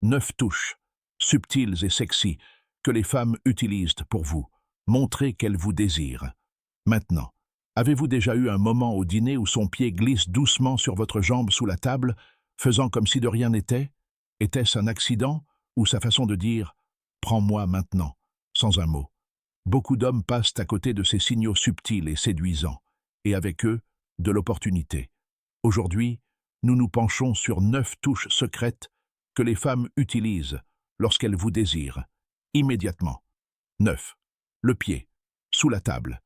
9 touches, subtiles et sexy, que les femmes utilisent pour vous. Montrez qu'elles vous désirent. Maintenant, avez-vous déjà eu un moment au dîner où son pied glisse doucement sur votre jambe sous la table, faisant comme si de rien n'était? Était-ce un accident ou sa façon de dire « prends-moi maintenant », sans un mot? Beaucoup d'hommes passent à côté de ces signaux subtils et séduisants, et avec eux, de l'opportunité. Aujourd'hui, nous nous penchons sur 9 touches secrètes que les femmes utilisent lorsqu'elles vous désirent, immédiatement. 9. Le pied, sous la table.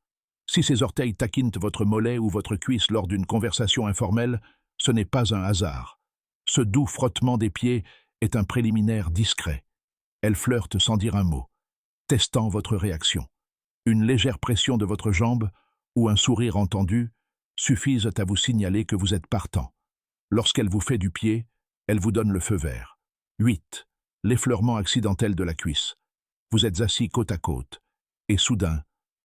Si ses orteils taquinent votre mollet ou votre cuisse lors d'une conversation informelle, ce n'est pas un hasard. Ce doux frottement des pieds est un préliminaire discret. Elle flirte sans dire un mot, testant votre réaction. Une légère pression de votre jambe ou un sourire entendu suffisent à vous signaler que vous êtes partant. Lorsqu'elle vous fait du pied, elle vous donne le feu vert. 8. L'effleurement accidentel de la cuisse. Vous êtes assis côte à côte, et soudain,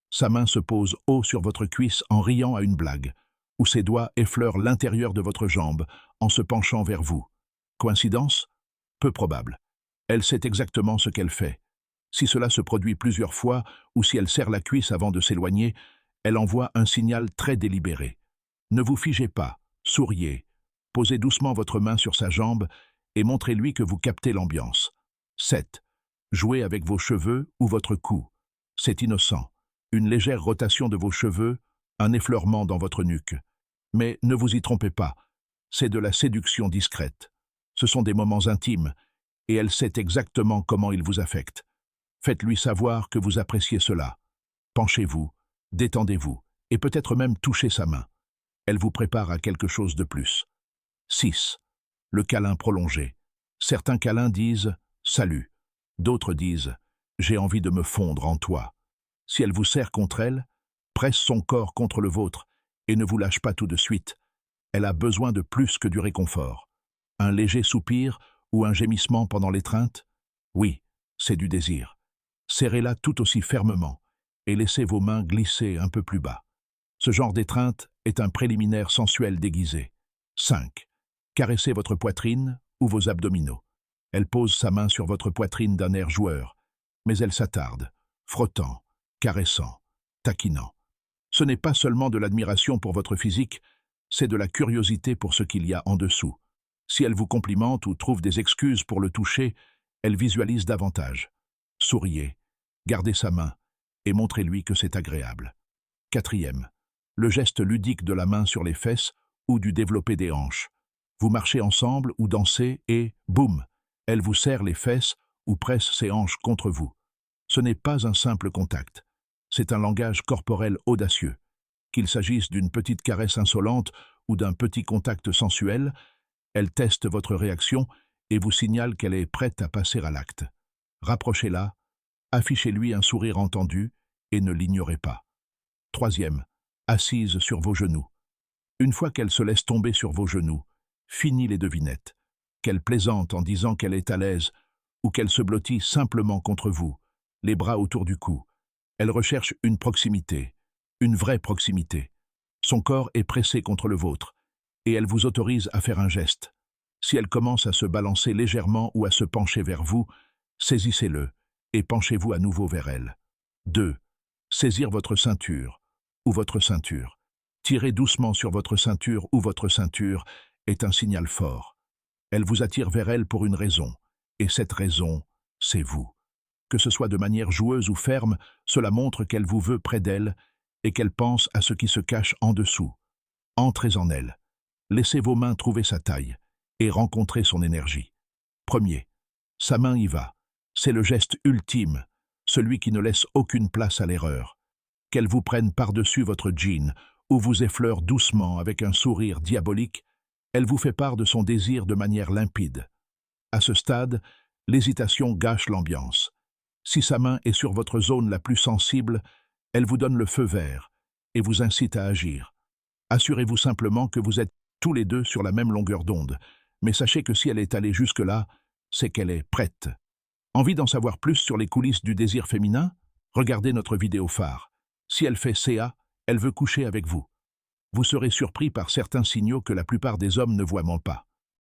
sa main se pose haut sur votre cuisse en riant à une blague, ou ses doigts effleurent l'intérieur de votre jambe en se penchant vers vous. Coïncidence? Peu probable. Elle sait exactement ce qu'elle fait. Si cela se produit plusieurs fois, ou si elle serre la cuisse avant de s'éloigner, elle envoie un signal très délibéré. Ne vous figez pas, souriez, posez doucement votre main sur sa jambe et montrez-lui que vous captez l'ambiance. 7. Jouez avec vos cheveux ou votre cou. C'est innocent. Une légère rotation de vos cheveux, un effleurement dans votre nuque. Mais ne vous y trompez pas, c'est de la séduction discrète. Ce sont des moments intimes, et elle sait exactement comment il vous affecte. Faites-lui savoir que vous appréciez cela. Penchez-vous, détendez-vous, et peut-être même touchez sa main. Elle vous prépare à quelque chose de plus. 6. Le câlin prolongé. Certains câlins disent « salut », d'autres disent « j'ai envie de me fondre en toi ». Si elle vous serre contre elle, presse son corps contre le vôtre et ne vous lâche pas tout de suite. Elle a besoin de plus que du réconfort. Un léger soupir ou un gémissement pendant l'étreinte? Oui, c'est du désir. Serrez-la tout aussi fermement et laissez vos mains glisser un peu plus bas. Ce genre d'étreinte est un préliminaire sensuel déguisé. 5. Caressez votre poitrine ou vos abdominaux. Elle pose sa main sur votre poitrine d'un air joueur, mais elle s'attarde, frottant, caressant, taquinant. Ce n'est pas seulement de l'admiration pour votre physique, c'est de la curiosité pour ce qu'il y a en dessous. Si elle vous complimente ou trouve des excuses pour le toucher, elle visualise davantage. Souriez, gardez sa main et montrez-lui que c'est agréable. 4. Le geste ludique de la main sur les fesses ou du développé des hanches. Vous marchez ensemble ou dansez et, boum, elle vous serre les fesses ou presse ses hanches contre vous. Ce n'est pas un simple contact. C'est un langage corporel audacieux. Qu'il s'agisse d'une petite caresse insolente ou d'un petit contact sensuel, elle teste votre réaction et vous signale qu'elle est prête à passer à l'acte. Rapprochez-la, affichez-lui un sourire entendu et ne l'ignorez pas. 3. Assise sur vos genoux. Une fois qu'elle se laisse tomber sur vos genoux, fini les devinettes. Qu'elle plaisante en disant qu'elle est à l'aise ou qu'elle se blottit simplement contre vous, les bras autour du cou. Elle recherche une proximité, une vraie proximité. Son corps est pressé contre le vôtre, et elle vous autorise à faire un geste. Si elle commence à se balancer légèrement ou à se pencher vers vous, saisissez-le et penchez-vous à nouveau vers elle. 2. Saisir votre ceinture ou votre ceinture. Tirer doucement sur votre ceinture ou votre ceinture est un signal fort. Elle vous attire vers elle pour une raison, et cette raison, c'est vous. Que ce soit de manière joueuse ou ferme, cela montre qu'elle vous veut près d'elle et qu'elle pense à ce qui se cache en dessous. Entrez en elle. Laissez vos mains trouver sa taille et rencontrer son énergie. 1. Sa main y va. C'est le geste ultime, celui qui ne laisse aucune place à l'erreur. Qu'elle vous prenne par-dessus votre jean ou vous effleure doucement avec un sourire diabolique, elle vous fait part de son désir de manière limpide. À ce stade, l'hésitation gâche l'ambiance. Si sa main est sur votre zone la plus sensible, elle vous donne le feu vert et vous incite à agir. Assurez-vous simplement que vous êtes tous les deux sur la même longueur d'onde, mais sachez que si elle est allée jusque-là, c'est qu'elle est prête. Envie d'en savoir plus sur les coulisses du désir féminin? Regardez notre vidéo phare. Si elle fait CA, elle veut coucher avec vous. Vous serez surpris par certains signaux que la plupart des hommes ne voient pas.